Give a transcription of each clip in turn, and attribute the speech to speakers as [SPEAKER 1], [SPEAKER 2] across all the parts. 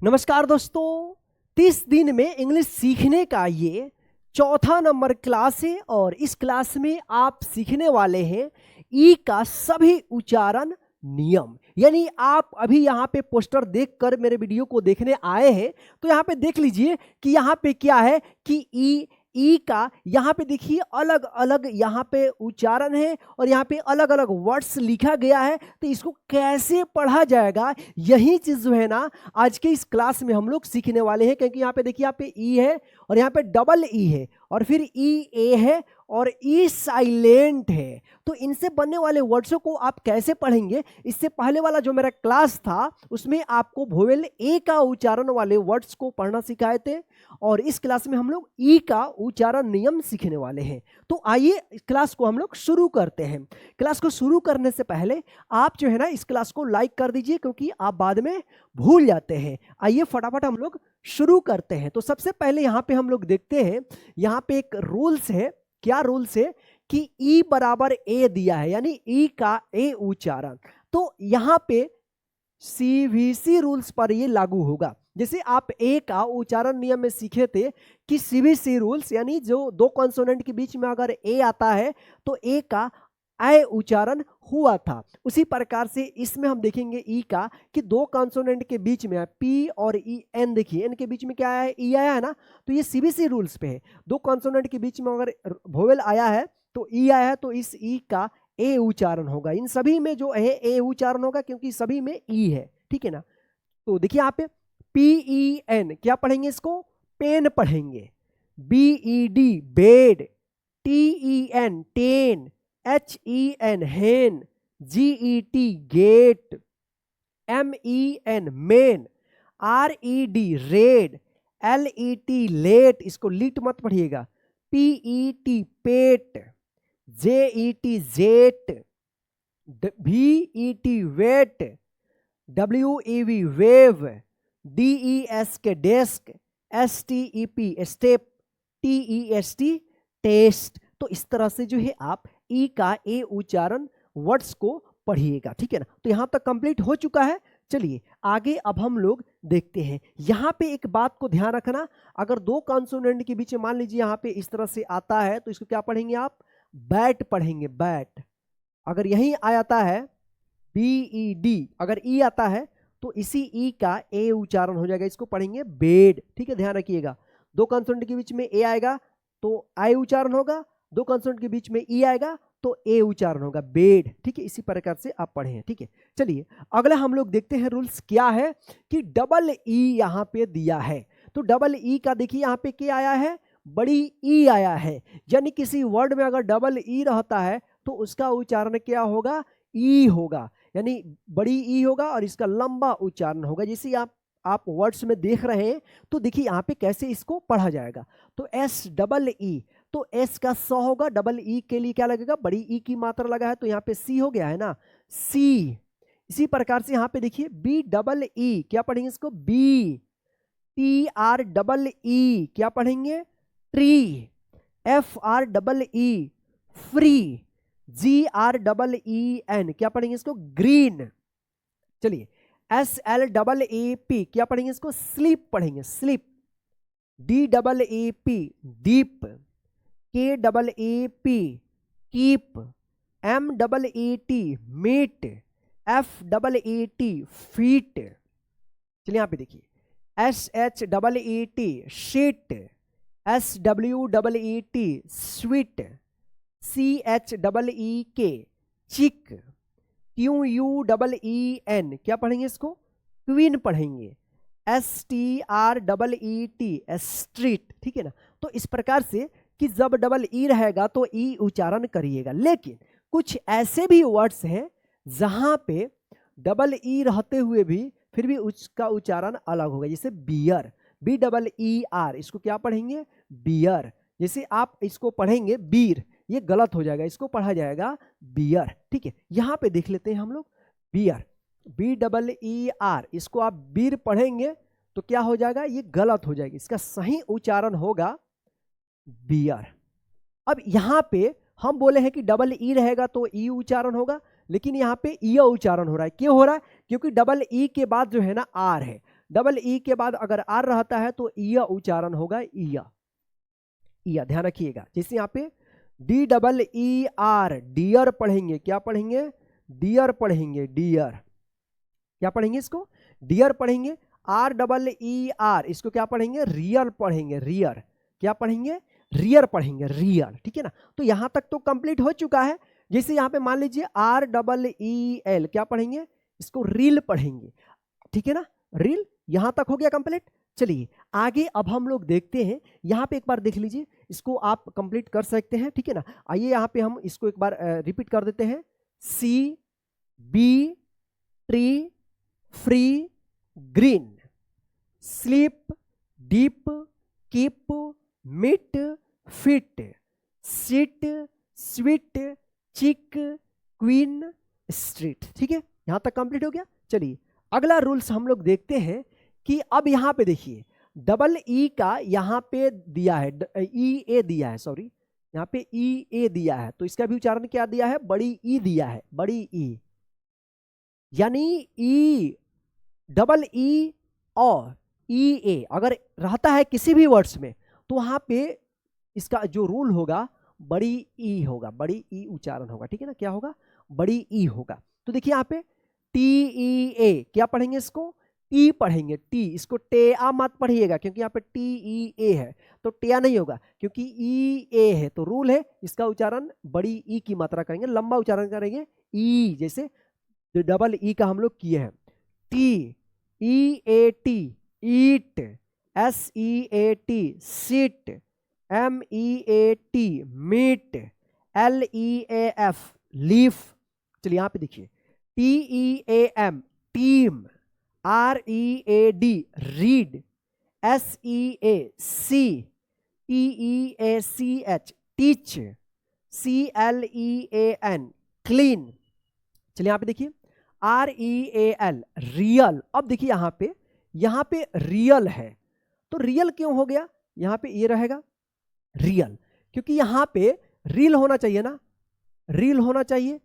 [SPEAKER 1] नमस्कार दोस्तों, 30 दिन में इंग्लिश सीखने का ये चौथा नंबर क्लास है और इस क्लास में आप सीखने वाले हैं ई का सभी उच्चारण नियम। यानी आप अभी यहाँ पे पोस्टर देखकर मेरे वीडियो को देखने आए हैं तो यहाँ पे देख लीजिए कि यहाँ पे क्या है कि ई का यहाँ पे देखिए अलग अलग यहाँ पे उच्चारण है और यहाँ पे अलग अलग वर्ड्स लिखा गया है। तो इसको कैसे पढ़ा जाएगा यही चीज़ जो है ना आज के इस क्लास में हम लोग सीखने वाले हैं। क्योंकि यहाँ पे देखिए यहाँ पे ई है और यहाँ पे डबल ई है और फिर ई ए है और ई साइलेंट है। तो इनसे बनने वाले वर्ड्सों को आप कैसे पढ़ेंगे, इससे पहले वाला जो मेरा क्लास था उसमें आपको वोवेल ए का उच्चारण वाले वर्ड्स को पढ़ना सिखाए थे और इस क्लास में हम लोग ई का उच्चारण नियम सीखने वाले हैं। तो आइए क्लास को हम लोग शुरू करते हैं। क्लास को शुरू करने से पहले आप जो है ना इस क्लास को लाइक कर दीजिए क्योंकि आप बाद में भूल जाते हैं। आइए फटाफट हम लोग शुरू करते हैं। तो सबसे पहले यहाँ पे हम लोग देखते हैं, यहाँ पे एक रूल्स है। क्या रूल्स है कि ई बराबर ए दिया है, यानी ई का ए उच्चारण। तो यहाँ पे सीवीसी रूल्स पर ये लागू होगा। जैसे आप ए का उच्चारण नियम में सीखे थे कि सीवीसी रूल्स यानी जो दो कॉन्सोनेंट के बीच में अगर ए आता है तो ए का ए उच्चारण हुआ था। उसी प्रकार से इसमें हम देखेंगे ई का कि दो कॉन्सोनेंट के बीच में पी और ई एन, देखिए एन के बीच में क्या आया है, ई आया है ना। तो ये सीबीसी रूल्स पे है, दो कॉन्सोनेंट के बीच में अगर वोवेल आया है तो ई आया है तो इस ई का ए उच्चारण होगा। इन सभी में जो है ए उच्चारण होगा क्योंकि सभी में ई है, ठीक है ना। तो देखिए यहाँ पे पी ई एन क्या पढ़ेंगे, इसको पेन पढ़ेंगे। B E D bed, T E N ten, H E N hen, G E T get, M E N men, R E D red, L E T let, इसको leet मत पढ़िएगा, P E T pet, J E T jet, V E T vet, W E V wave, D E S K desk, S T E P step, T E S T test. तो इस तरह से जो है आप ई का ए उच्चारण words को पढ़िएगा, ठीक है ना। तो यहां तक कंप्लीट हो चुका है। चलिए आगे अब हम लोग देखते हैं। यहाँ पे एक बात को ध्यान रखना, अगर दो कॉन्सोनेंट के बीच में मान लीजिए यहाँ पे इस तरह से आता है तो इसको क्या पढ़ेंगे आप, बैट पढ़ेंगे, बैट। अगर यही आ जाता है बी ई डी, अगर ई आता है तो इसी ई का ए उच्चारण हो जाएगा, इसको पढ़ेंगे बेड, ठीक है। ध्यान रखिएगा, दो कॉन्सोनेंट के बीच में ए आएगा तो आई उच्चारण होगा, दो कॉन्सोनेंट के बीच में ई आएगा तो ए उच्चारण होगा, बेड, ठीक है। इसी प्रकार से आप पढ़े हैं, ठीक है। चलिए अगला हम लोग देखते हैं रूल्स क्या है कि डबल ई यहाँ पे दिया है। तो डबल ई का देखिए यहाँ पे क्या आया है, बड़ी ई आया है। यानी किसी वर्ड में अगर डबल ई रहता है तो उसका उच्चारण क्या होगा, ई होगा, यानी बड़ी ई होगा और इसका लंबा उच्चारण होगा। जैसे आप वर्ड्स में देख रहे हैं तो देखिए यहाँ पे कैसे इसको पढ़ा जाएगा। तो एस डबल ई, तो एस का स होगा, डबल ई के लिए क्या लगेगा, बड़ी ई की मात्रा लगा है तो यहाँ पे सी हो गया है ना, सी। इसी प्रकार से यहाँ पे देखिए बी डबल ई, क्या पढ़ेंगे इसको, bee. T R double E क्या पढ़ेंगे, tree. F R double E free. G R double E N क्या पढ़ेंगे इसको, ग्रीन। चलिए S L double A P क्या पढ़ेंगे इसको, स्लीप पढ़ेंगे, sleep. D double A P deep, K double A P keep, M double A T meet, F double A T feet. चलिए यहाँ पे देखिए S H double A T sheet, S W double A T sweet, C H double E K chick, Q U double E N क्या पढ़ेंगे इसको, queen पढ़ेंगे। S T R double E T street, ठीक है ना। तो इस प्रकार से कि जब डबल ई रहेगा तो ई उच्चारण करिएगा। लेकिन कुछ ऐसे भी वर्ड्स हैं जहां पे डबल ई रहते हुए भी फिर भी उसका उच्चारण अलग होगा। जैसे beer, B double E R, इसको क्या पढ़ेंगे, बियर। जैसे आप इसको पढ़ेंगे बीर, ये गलत हो जाएगा, इसको पढ़ा जाएगा बियर, ठीक है। यहां पे देख लेते हैं हम लोग beer, B double E R, इसको आप बीर पढ़ेंगे तो क्या हो जाएगा, ये गलत हो जाएगी, इसका सही उच्चारण होगा बियर। अब यहां पे हम बोले हैं कि डबल ई रहेगा तो ई उच्चारण होगा, लेकिन यहाँ पे ई उच्चारण हो रहा है। क्यों हो रहा है, क्योंकि डबल ई के बाद जो है ना आर है, डबल ई के बाद अगर आर रहता है तो ईया उच्चारण होगा, ईया, ईया, ध्यान रखिएगा। जैसे यहाँ पे D double E R, deer पढ़ेंगे, क्या पढ़ेंगे, डियर पढ़ेंगे, डियर, क्या पढ़ेंगे इसको, डियर पढ़ेंगे। आर डबल ई आर, इसको क्या पढ़ेंगे, रियल पढ़ेंगे, रियर, क्या पढ़ेंगे, रियर पढ़ेंगे, रियल, ठीक है ना। तो यहां तक तो कंप्लीट हो चुका है। जैसे यहाँ पे मान लीजिए आर डबल ई एल, क्या पढ़ेंगे, इसको रील पढ़ेंगे, ठीक है ना, रील, यहां तक हो गया कंप्लीट। चलिए आगे अब हम लोग देखते हैं, यहाँ पे एक बार देख लीजिए, इसको आप कंप्लीट कर सकते हैं, ठीक है ना। आइए यहाँ पे हम इसको एक बार रिपीट कर देते हैं। Sea, bee, tree, free, green, sleep, deep, keep, meet, fit, sit, sweet, chick, queen, street, ठीक है, यहां तक कंप्लीट हो गया। चलिए अगला रूल्स हम लोग देखते हैं कि अब यहां पे देखिए डबल ई का यहां पे दिया है, ई ए दिया है, सॉरी यहां पे ई ए दिया है, तो इसका भी उच्चारण क्या दिया है, बड़ी ई दिया है, बड़ी ई, यानी ई डबल ई और ई ए अगर रहता है किसी भी वर्ड्स में तो वहां पे इसका जो रूल होगा बड़ी ई होगा, बड़ी ई उच्चारण होगा, ठीक है ना, क्या होगा, बड़ी ई होगा। तो देखिए यहाँ पे टी ई ए, क्या पढ़ेंगे इसको, टी पढ़ेंगे, टी, इसको टे आ मत पढ़िएगा क्योंकि यहाँ पे टी ई ए है तो टेया नहीं होगा, क्योंकि ई ए है तो रूल है इसका उच्चारण बड़ी ई की मात्रा करेंगे, लंबा उच्चारण करेंगे, ई, जैसे डबल ई का हम लोग किए हैं। T, E A T, eat, S E A T, seat, M E A T, meat, L E A F, leaf. चलिए यहाँ पे देखिए T E A M, team, R E A D, read, S E A C, T E A C H, teach, C L E A N, clean. चलिए यहाँ पे देखिए R E A L, real. अब देखिए यहाँ पे real है तो रियल क्यों हो गया, यहाँ पे ये रहेगा रियल, क्योंकि यहाँ पे रील होना चाहिए ना, रील होना चाहिए,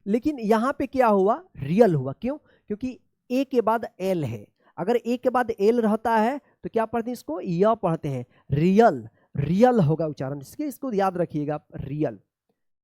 [SPEAKER 1] लेकिन यहाँ पे क्या हुआ, रियल हुआ, क्यों, क्योंकि ए के बाद एल है, अगर ए के बाद एल रहता है तो क्या पढ़ते हैं इसको, या पढ़ते हैं, रियल, रियल होगा उच्चारण इसके, इसको याद रखिएगा, real,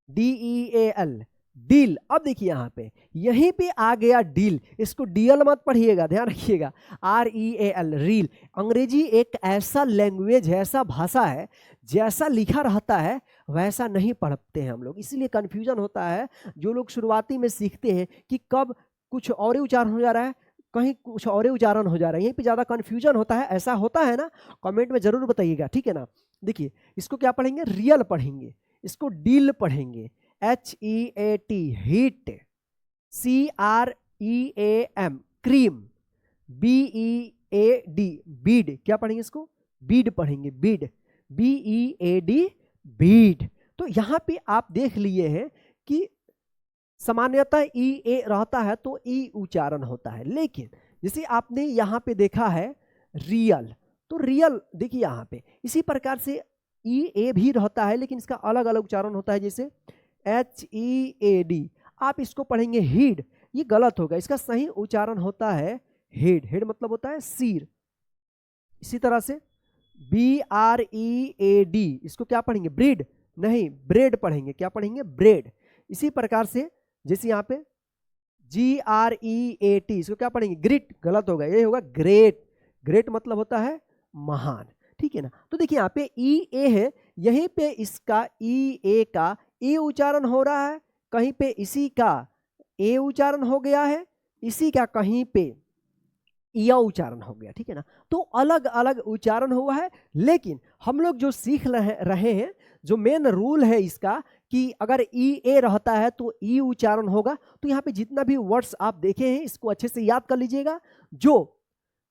[SPEAKER 1] D E A L, deal. अब देखिए यहाँ पे यहीं पे आ गया डील, इसको डीएल मत पढ़िएगा, ध्यान रखिएगा, are E A L, reel. अंग्रेजी एक ऐसा लैंग्वेज है, ऐसा भाषा है, जैसा लिखा रहता है वैसा नहीं पढ़ते हैं हम लोग, इसीलिए कंफ्यूजन होता है। जो लोग शुरुआती में सीखते हैं कि कब कुछ और उच्चारण हो जा रहा है, कहीं कुछ और उच्चारण हो जा रहा है, यहीं पे ज़्यादा कंफ्यूजन होता है, ऐसा होता है ना, कमेंट में जरूर बताइएगा, ठीक है ना। देखिए इसको क्या पढ़ेंगे, रियल पढ़ेंगे, इसको डील पढ़ेंगे, H E A T, heat, C R E A M, cream, B E A D, bead, क्या पढ़ेंगे इसको, बीड पढ़ेंगे, bead, B E A D, bead. तो यहाँ पे आप देख लिए हैं कि सामान्यतः ई ए रहता है तो ई उच्चारण होता है, लेकिन जैसे आपने यहाँ पे देखा है रियल, तो रियल देखिए यहाँ पे इसी प्रकार से ई ए भी रहता है लेकिन इसका अलग अलग उच्चारण होता है, जैसे एच ई ए डी, आप इसको पढ़ेंगे हीड, ये गलत होगा, इसका सही उच्चारण होता है हेड, हेड मतलब होता है सिर। इसी तरह से B R E A D, इसको क्या पढ़ेंगे, ब्रेड, नहीं ब्रेड पढ़ेंगे, क्या पढ़ेंगे, ब्रेड। इसी प्रकार से जैसे यहाँ पे जी आर ई ए टी, इसको क्या पढ़ेंगे, ग्रेट, गलत होगा, ये होगा ग्रेट, ग्रेट मतलब होता है महान, ठीक है ना। तो देखिए यहाँ पे ई ए है, यहीं पे इसका ई ए का ए उच्चारण हो रहा है, कहीं पे इसी का ए उच्चारण हो गया है, इसी का कहीं पे या उच्चारण हो गया, ठीक है ना। तो अलग अलग उच्चारण हुआ है, लेकिन हम लोग जो सीख रहे हैं, जो मेन रूल है इसका कि अगर ई ए रहता है तो ई उच्चारण होगा। तो यहाँ पे जितना भी वर्ड्स आप देखे हैं इसको अच्छे से याद कर लीजिएगा, जो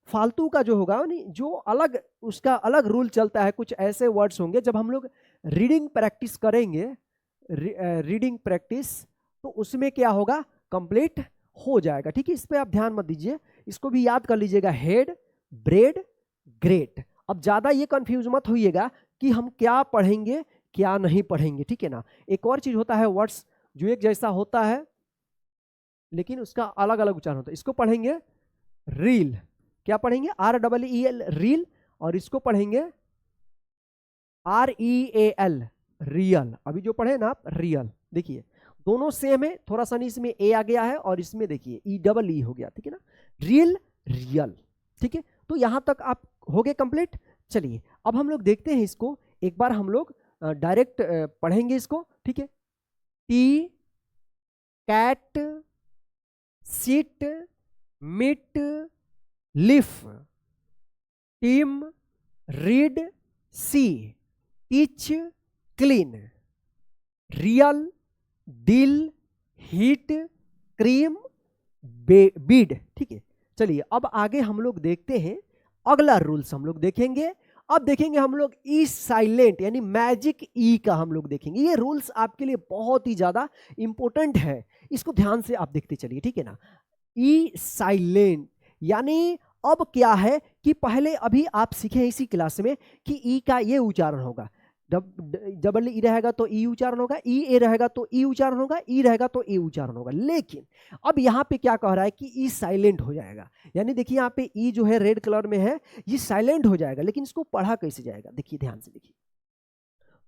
[SPEAKER 1] फालतू का जो होगा नहीं, जो अलग उसका अलग रूल चलता है, कुछ ऐसे वर्ड्स होंगे जब हम लोग रीडिंग प्रैक्टिस करेंगे, रीडिंग प्रैक्टिस, तो उसमें क्या होगा, कंप्लीट हो जाएगा, ठीक है। इस पे आप ध्यान मत दीजिए, इसको भी याद कर लीजिएगा, हेड, ब्रेड, ग्रेट। अब ज्यादा ये कंफ्यूज मत होइएगा कि हम क्या पढ़ेंगे क्या नहीं पढ़ेंगे, ठीक है ना। एक और चीज होता है, वर्ड्स जो एक जैसा होता है लेकिन उसका अलग अलग उच्चारण होता है, इसको पढ़ेंगे रील, क्या पढ़ेंगे, REEL रील, और इसको पढ़ेंगे REAL रियल। अभी जो पढ़े ना आप रियल, देखिए दोनों सेम है, थोड़ा सा इसमें ए आ गया है और इसमें देखिए EEE हो गया, ठीक है ना, रियल रियल। ठीक है, तो यहां तक आप हो गए कंप्लीट। चलिए अब हम लोग देखते हैं इसको, एक बार हम लोग डायरेक्ट पढ़ेंगे इसको, ठीक है। T, cat, seat, mitt, leaf, team, read, sea, teach, clean, real, deal, heat, cream, bead. ठीक है, चलिए अब आगे हम लोग देखते हैं अगला रूल्स हम लोग देखेंगे। अब देखेंगे हम लोग ई साइलेंट यानी मैजिक ई का हम लोग देखेंगे। ये रूल्स आपके लिए बहुत ही ज्यादा इंपॉर्टेंट है, इसको ध्यान से आप देखते चलिए, ठीक है ना। ई साइलेंट यानी अब क्या है कि पहले अभी आप सीखे इसी क्लास में कि ई का ये उच्चारण होगा, डबल ई रहेगा तो ई उच्चारण होगा, ई ए रहेगा तो ई उच्चारण होगा, ई रहेगा तो ए उच्चारण होगा। लेकिन अब यहाँ पे क्या कह रहा है कि ई साइलेंट हो जाएगा, यानी देखिए यहाँ पे ई जो है रेड कलर में है, ये साइलेंट हो जाएगा। लेकिन इसको पढ़ा कैसे जाएगा, देखिए ध्यान से देखिए।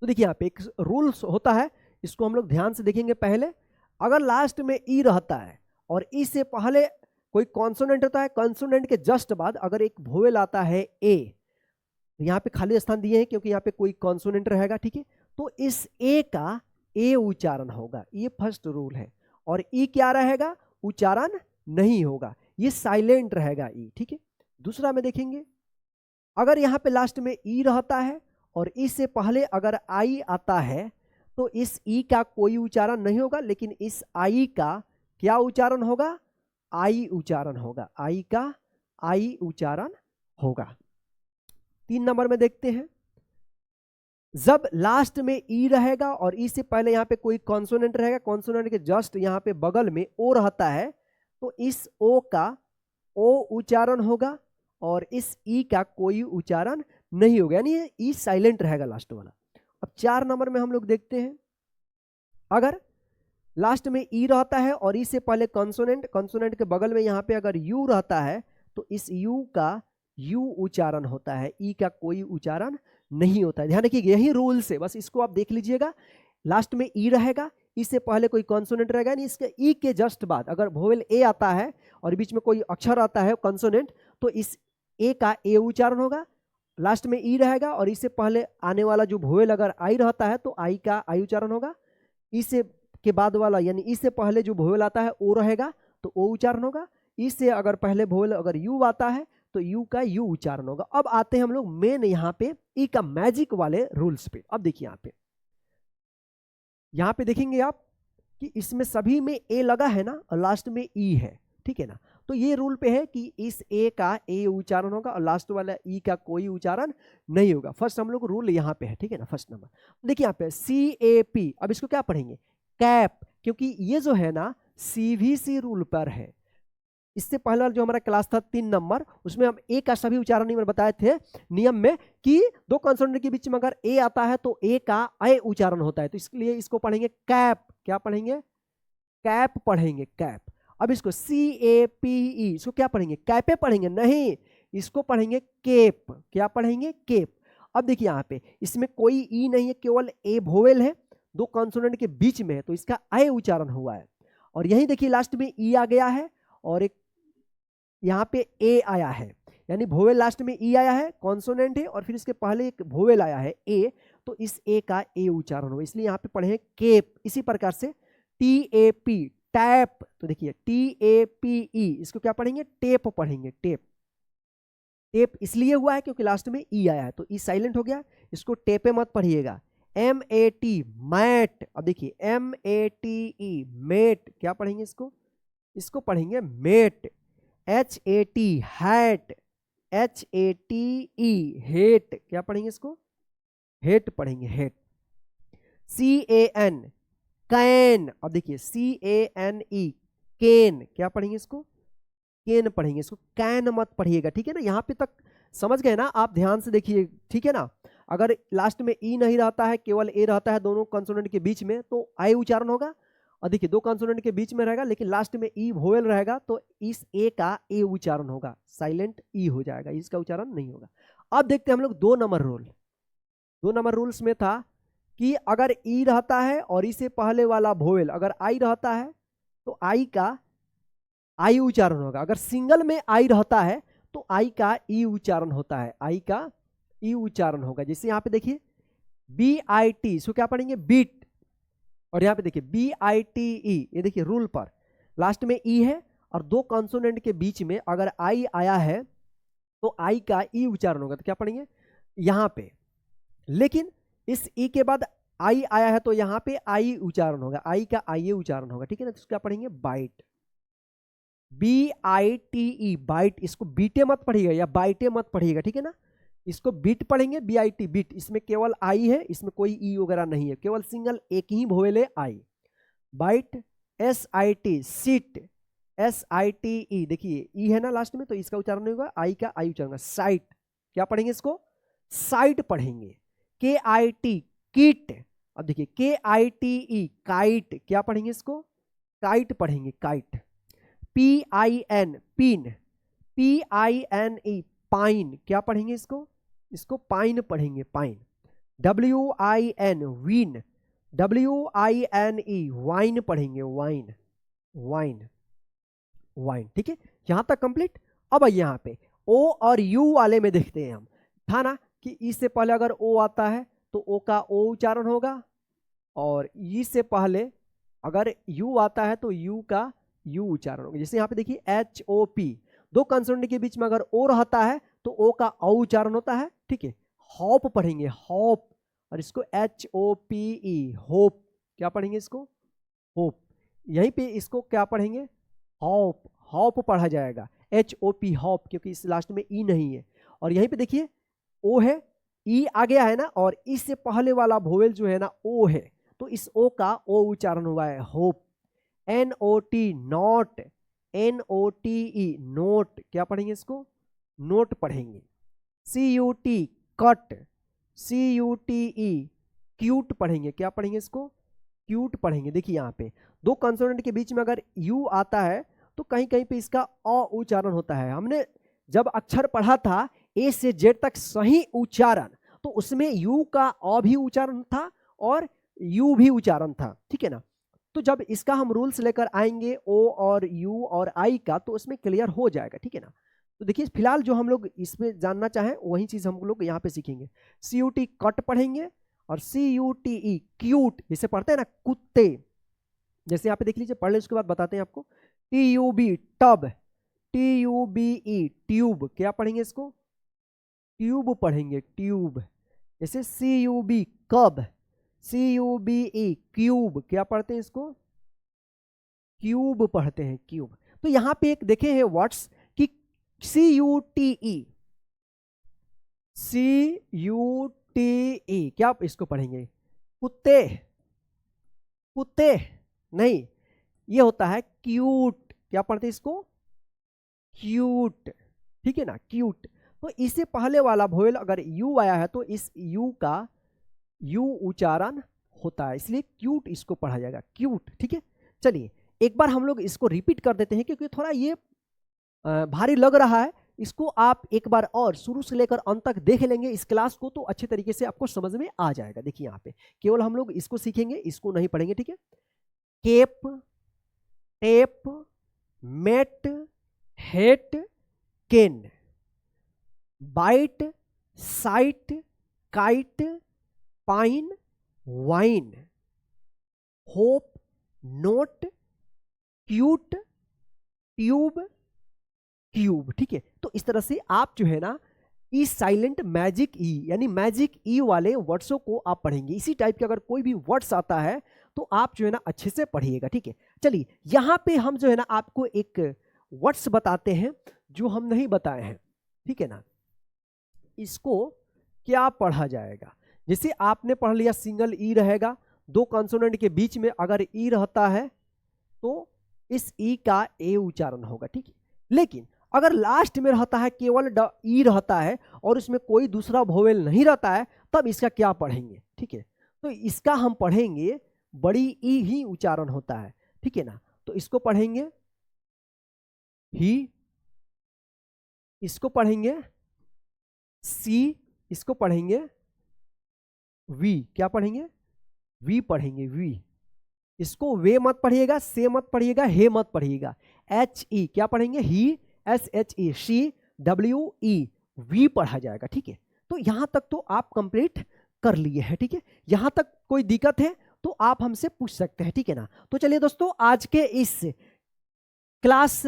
[SPEAKER 1] तो देखिए यहाँ पे एक रूल्स होता है, इसको हम लोग ध्यान से देखेंगे। पहले अगर लास्ट में ई रहता है और ई से पहले कोई कॉन्सोनेंट होता है, कॉन्सोनेंट के जस्ट बाद अगर एक वोवेल आता है ए, यहाँ पे खाली स्थान दिए हैं क्योंकि यहाँ पे कोई कॉन्सोनेंट रहेगा, ठीक है। तो इस ए का ए उच्चारण होगा, ये फर्स्ट रूल है। और ई क्या रहेगा, उच्चारण नहीं होगा, ये साइलेंट रहेगा ई, ठीक है। दूसरा में देखेंगे अगर यहाँ पे लास्ट में ई रहता है और ई से पहले अगर आई आता है तो इस ई का कोई उच्चारण नहीं होगा, लेकिन इस आई का क्या उच्चारण होगा, आई उच्चारण होगा, आई का आई उच्चारण होगा। 3 नंबर में देखते हैं, जब लास्ट में ई रहेगा और ई से पहले यहाँ पे कोई कॉन्सोनेंट रहेगा, कॉन्सोनेंट के जस्ट यहाँ पे बगल में ओ रहता है, तो इस ओ का ओ उच्चारण होगा और इस ई का कोई उच्चारण नहीं होगा, यानी ई साइलेंट रहेगा लास्ट वाला। अब 4 नंबर में हम लोग देखते हैं, अगर लास्ट में ई रहता है और ई से पहले कॉन्सोनेंट, कॉन्सोनेंट के बगल में यहाँ पे अगर यू रहता है तो इस यू का यू उच्चारण होता है, ई का कोई उच्चारण नहीं होता है। ध्यान रखिएगा, यही रूल से, बस इसको आप देख लीजिएगा। लास्ट में ई रहेगा, ई से पहले कोई कॉन्सोनेंट रहेगा, नहीं इसके ई के जस्ट बाद अगर वोवेल ए आता है और बीच में कोई अक्षर आता है कॉन्सोनेंट, तो इस ए का ए उच्चारण होगा। लास्ट में ई रहेगा और इससे पहले आने वाला जो वोवेल अगर आई रहता है तो आई का आई उच्चारण होगा। ई से के बाद वाला यानी ई से पहले जो वोवेल आता है ओ रहेगा तो ओ उच्चारण होगा। ई से अगर पहले वोवेल अगर यू आता है तो यू का यू उच्चारण होगा। अब आते हैं हम लोग मेन यहाँ पे ई का मैजिक वाले रूल्स पे। अब देखिए यहाँ पे देखेंगे आप कि इसमें सभी में ए लगा है ना और लास्ट में ई है, ठीक है ना। तो ये रूल पे है कि इस ए का ए उच्चारण होगा और लास्ट वाला ई का कोई उच्चारण नहीं होगा। फर्स्ट हम लोग रूल यहाँ पे है, ठीक है ना। फर्स्ट नंबर देखिए यहाँ पे CAP, अब इसको क्या पढ़ेंगे, कैप, क्योंकि ये जो है ना CVC रूल पर है। इससे पहला जो हमारा क्लास था 3 नंबर, उसमें हम ए का सभी उच्चारण नियम बताए थे नियम में कि 2 कॉन्सोनेंट के बीच में अगर ए आता है तो ए का ए उच्चारण होता है, तो इसलिए इसको पढ़ेंगे कैप। क्या पढ़ेंगे, कैप पढ़ेंगे, कैप। अब इसको CAPE, इसको क्या पढ़ेंगे, कैपे पढ़ेंगे, नहीं इसको पढ़ेंगे केप। क्या पढ़ेंगे, केप। अब देखिए यहाँ पे इसमें कोई ई नहीं है, केवल ए वोवेल है, 2 कॉन्सोनेंट के बीच में है तो इसका ए उच्चारण हुआ है। और यही देखिए लास्ट में ई आ गया है और एक यहाँ पे ए आया है, यानी वोवेल लास्ट में ई आया है, कॉन्सोनेंट है और फिर इसके पहले एक वोवेल आया है ए, तो इस ए का ए उच्चारण हो, इसलिए यहाँ पे पढ़े हैं केप। इसी प्रकार से TAP, टैप, तो देखिए TAPE, इसको क्या पढ़ेंगे, टेप पढ़ेंगे, टेप। टेप इसलिए हुआ है क्योंकि लास्ट में ई आया है तो ई साइलेंट हो गया, इसको टेपे मत पढ़िएगा। MAT, mat. अब देखिए MATE, मेट, क्या पढ़ेंगे इसको, इसको पढ़ेंगे mate. HAT, hat. HATE, hate, क्या पढ़ेंगे इसको, हेट पढ़ेंगे, हेट। CAN, can. अब देखिए CANE, केन, क्या पढ़ेंगे इसको, केन पढ़ेंगे, इसको कैन मत पढ़िएगा, ठीक है ना। यहाँ पे तक समझ गए ना आप, ध्यान से देखिए, ठीक है ना। अगर लास्ट में ई नहीं रहता है, केवल ए रहता है दोनों कॉन्सोनेंट के बीच में, तो आई उच्चारण होगा और देखिए दो कॉन्सोनेंट के बीच में रहेगा लेकिन लास्ट में ई वोवेल रहेगा, तो इस ए का ए उच्चारण होगा, साइलेंट ई हो जाएगा, इसका उच्चारण नहीं होगा। अब देखते हैं हम लोग 2 नंबर रूल। 2 नंबर रूल्स में था कि अगर ई रहता है और इससे पहले वाला वोवेल अगर आई रहता है तो आई का आई उच्चारण होगा। अगर सिंगल में आई रहता है तो आई का ई उच्चारण होता है, आई का ई उच्चारण होगा। जैसे यहाँ पे देखिए BIT, इसको क्या पढ़ेंगे बीट, और यहाँ पे देखिए BITE, ये देखिए रूल पर लास्ट में ई है और 2 कॉन्सोनेंट के बीच में अगर आई आया है तो आई का ई उच्चारण होगा, तो क्या पढ़ेंगे यहाँ पे। लेकिन इस ई के बाद आई आया है तो यहाँ पे आई उच्चारण होगा, आई का आई उच्चारण होगा, ठीक है ना। तो क्या पढ़ेंगे बाइट, BITE, बाइट। इसको बीटे मत पढ़िएगा या बाइटे मत पढ़िएगा, ठीक है ना। इसको बीट पढ़ेंगे, BIT बीट। इसमें केवल आई है, इसमें कोई ई वगैरह नहीं है, केवल सिंगल एक ही वोवेल है आई। बाइट, SIT सीट, SITE, देखिए ई है ना लास्ट में तो इसका उच्चारण नहीं होगा, आई का आई उच्चारण होगा। साइट, क्या पढ़ेंगे इसको साइट पढ़ेंगे। KIT किट, अब देखिए KITE काइट, क्या पढ़ेंगे इसको काइट पढ़ेंगे, kite. PIN pin, PINE pine, क्या पढ़ेंगे इसको पाइन पढ़ेंगे, pine. WIN win, WINE wine पढ़ेंगे, वाइन, वाइन, वाइन, ठीक है। यहां तक कंप्लीट। अब आइए यहाँ पे O और U वाले में देखते हैं हम, था ना कि इससे पहले अगर O आता है तो O का O उच्चारण होगा, और इससे पहले अगर U आता है तो U का U उच्चारण होगा। जैसे यहाँ पे देखिए HOP, 2 कंसोनेंट के बीच में अगर ओ रहता है तो ओ का औ उच्चारण होता है, ठीक है। हॉप पढ़ेंगे, हॉप, और इसको HOPE होप, क्या पढ़ेंगे इसको होप। यहीं पे इसको क्या पढ़ेंगे हॉप, हॉप पढ़ा जाएगा, HOP हॉप, क्योंकि इस लास्ट में ई नहीं है। और यहीं पे देखिए ओ है, ई आ गया है ना, और इससे पहले वाला वोवेल जो है ना ओ है, तो इस ओ का ओ उच्चारण हुआ है hope. NOT not, NOTE note, क्या पढ़ेंगे इसको नोट पढ़ेंगे। CUT कट, CUTE क्यूट पढ़ेंगे, क्या पढ़ेंगे इसको क्यूट पढ़ेंगे। देखिए यहाँ पे 2 कंसोनेंट के बीच में अगर U आता है तो कहीं कहीं पे इसका अ उच्चारण होता है। हमने जब अक्षर पढ़ा था A से Z तक सही उच्चारण, तो उसमें U का अ भी उच्चारण था और U भी उच्चारण था, ठीक है ना। तो जब इसका हम रूल्स लेकर आएंगे O और U और I का, तो उसमें क्लियर हो जाएगा, ठीक है ना। तो देखिए फिलहाल जो हम लोग इसमें जानना चाहें वही चीज हम लोग यहाँ पे सीखेंगे। CUT कट पढ़ेंगे और CUTE क्यूट, जैसे पढ़ते हैं ना कुत्ते, जैसे यहाँ पे देख लीजिए, पढ़ ले उसके बाद बताते हैं आपको। TUB टब, TUBE ट्यूब, क्या पढ़ेंगे इसको ट्यूब पढ़ेंगे, ट्यूब। जैसे CUB कब, CUBE क्यूब, क्या पढ़ते हैं इसको क्यूब पढ़ते हैं, क्यूब। तो यहां पे एक देखे हैं वर्ड्स कि CUTE, CUTE, क्या इसको पढ़ेंगे कुत्ते, कुत्ते नहीं, ये होता है क्यूट, क्या पढ़ते हैं इसको क्यूट, ठीक है ना क्यूट। तो इससे पहले वाला वोवेल अगर U आया है तो इस U का U उच्चारण होता है, इसलिए क्यूट इसको पढ़ा जाएगा, क्यूट, ठीक है। चलिए एक बार हम लोग इसको रिपीट कर देते हैं क्योंकि थोड़ा ये भारी लग रहा है। इसको आप एक बार और शुरू से लेकर अंत तक देख लेंगे इस क्लास को, तो अच्छे तरीके से आपको समझ में आ जाएगा। देखिए यहाँ पे केवल हम लोग इसको सीखेंगे, इसको नहीं पढ़ेंगे, ठीक है। Cape, tape, mate, hate, cane, bite, site, kite, pine, wine, hope, note, cute, tube, cube, ठीक है। तो इस तरह से आप जो है ना इस साइलेंट मैजिक ई यानी मैजिक ई वाले वर्ड्सों को आप पढ़ेंगे। इसी टाइप के अगर कोई भी वर्ड्स आता है तो आप जो है ना अच्छे से पढ़िएगा, ठीक है। चलिए यहाँ पे हम जो है ना आपको एक वर्ड्स बताते हैं जो हम नहीं बताए हैं, ठीक है ना। इसको क्या पढ़ा जाएगा, जैसे आपने पढ़ लिया सिंगल ई रहेगा, 2 कॉन्सोनेंट के बीच में अगर ई रहता है तो इस ई का ए उच्चारण होगा, ठीक है। लेकिन अगर लास्ट में रहता है केवल ई रहता है और उसमें कोई दूसरा वोवेल नहीं रहता है, तब इसका क्या पढ़ेंगे, ठीक है। तो इसका हम पढ़ेंगे बड़ी ई ही उच्चारण होता है, ठीक है ना। तो इसको पढ़ेंगे ही, इसको पढ़ेंगे सी, इसको पढ़ेंगे वी, क्या पढ़ेंगे वी पढ़ेंगे वी। इसको वे मत पढ़िएगा, से मत पढ़िएगा, हे मत पढ़िएगा। एच ई क्या पढ़ेंगे he, S H E, she, W E, we पढ़ा जाएगा। ठीक है, तो यहां तक तो आप कंप्लीट कर लिए हैं। ठीक है, यहां तक कोई दिक्कत है तो आप हमसे पूछ सकते हैं। ठीक है ना। तो चलिए दोस्तों, आज के इस क्लास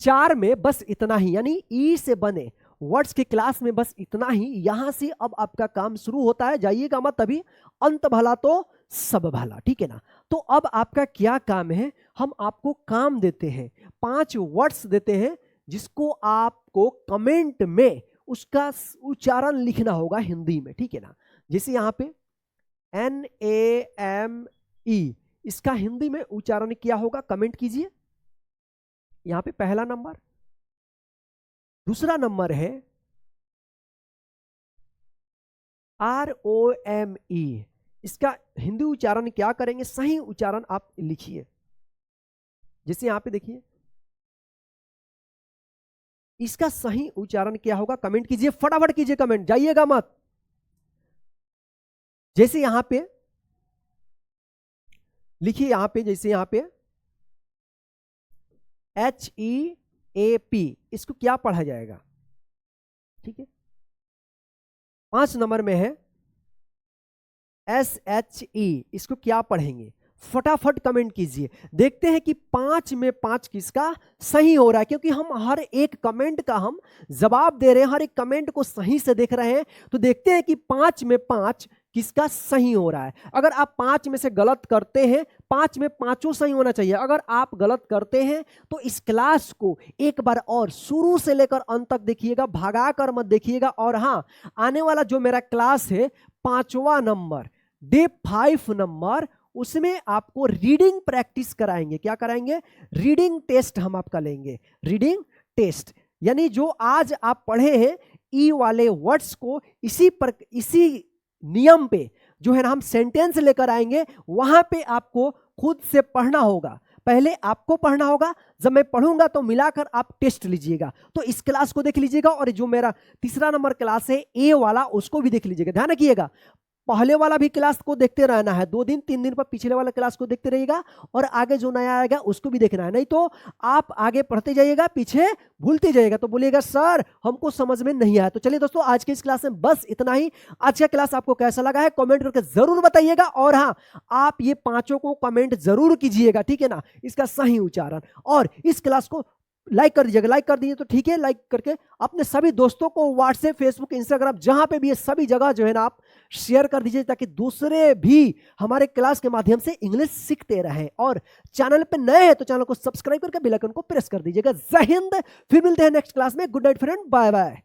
[SPEAKER 1] 4 में बस इतना ही, यानी ई से बने वर्ड्स के क्लास में बस इतना ही। यहां से अब आपका काम शुरू होता है, जाइएगा मत अभी, अंत भला तो सब भला। ठीक है ना। तो अब आपका क्या काम है, हम आपको काम देते हैं, 5 वर्ड्स देते हैं जिसको आपको कमेंट में उसका उच्चारण लिखना होगा हिंदी में। ठीक है ना। जैसे यहां पे NAME, इसका हिंदी में उच्चारण क्या होगा, कमेंट कीजिए। यहां पे पहला नंबर। दूसरा नंबर है ROME, इसका हिंदी उच्चारण क्या करेंगे, सही उच्चारण आप लिखिए। जैसे यहां पे देखिए, इसका सही उच्चारण क्या होगा, कमेंट कीजिए, फटाफट कीजिए कमेंट, जाइएगा मत। जैसे यहां पे लिखिए, यहां पे जैसे यहां पे HEAP, इसको क्या पढ़ा जाएगा। ठीक है। 5 नंबर में है SHE, इसको क्या पढ़ेंगे, फटाफट कमेंट कीजिए। देखते हैं कि 5 में 5 किसका सही हो रहा है, क्योंकि हम हर एक कमेंट का हम जवाब दे रहे हैं, हर एक कमेंट को सही से देख रहे हैं। तो देखते हैं कि 5 में 5 किसका सही हो रहा है। अगर आप 5 में से गलत करते हैं, 5 में 5 सही होना चाहिए। अगर आप गलत करते हैं तो इस क्लास को एक बार और शुरू से लेकर अंत तक देखिएगा, भागा कर मत देखिएगा। और हाँ, आने वाला जो मेरा क्लास है 5वां नंबर, डे 5 नंबर, उसमें आपको रीडिंग प्रैक्टिस कराएंगे। क्या कराएंगे, रीडिंग टेस्ट हम आपका लेंगे, रीडिंग टेस्ट। यानी जो आज आप पढ़े हैं ई वाले वर्ड्स को इसी नियम पे जो है ना हम सेंटेंस लेकर आएंगे, वहां पे आपको खुद से पढ़ना होगा। पहले आपको पढ़ना होगा, जब मैं पढ़ूंगा तो मिलाकर आप टेस्ट लीजिएगा। तो इस क्लास को देख लीजिएगा, और जो मेरा तीसरा नंबर क्लास है ए वाला, उसको भी देख लीजिएगा। ध्यान रखिएगा, पहले वाला भी क्लास को देखते रहना है, 2 दिन 3 दिन पर पिछले वाला क्लास को देखते रहिएगा, और आगे जो नया आएगा उसको भी देखना है। नहीं तो आप आगे पढ़ते जाइएगा, पीछे भूलते जाइएगा, तो बोलिएगा सर हमको समझ में नहीं आया। तो चलिए दोस्तों, आज के इस क्लास में बस इतना ही। आज का क्लास आपको कैसा लगा है कमेंट करके जरूर बताइएगा, और हाँ, आप ये 5 को कमेंट जरूर कीजिएगा। ठीक है ना, इसका सही उच्चारण। और इस क्लास को लाइक कर दीजिएगा, लाइक कर दीजिए तो ठीक है, लाइक करके अपने सभी दोस्तों को व्हाट्सएप, फेसबुक, इंस्टाग्राम, जहां पे भी ये सभी जगह जो है ना आप शेयर कर दीजिए, ताकि दूसरे भी हमारे क्लास के माध्यम से इंग्लिश सीखते रहें। और चैनल पे नए हैं तो चैनल को सब्सक्राइब करके बेल आइकन को प्रेस कर दीजिएगा। जय हिंद, फिर मिलते हैं नेक्स्ट क्लास में। Good night friend, bye bye.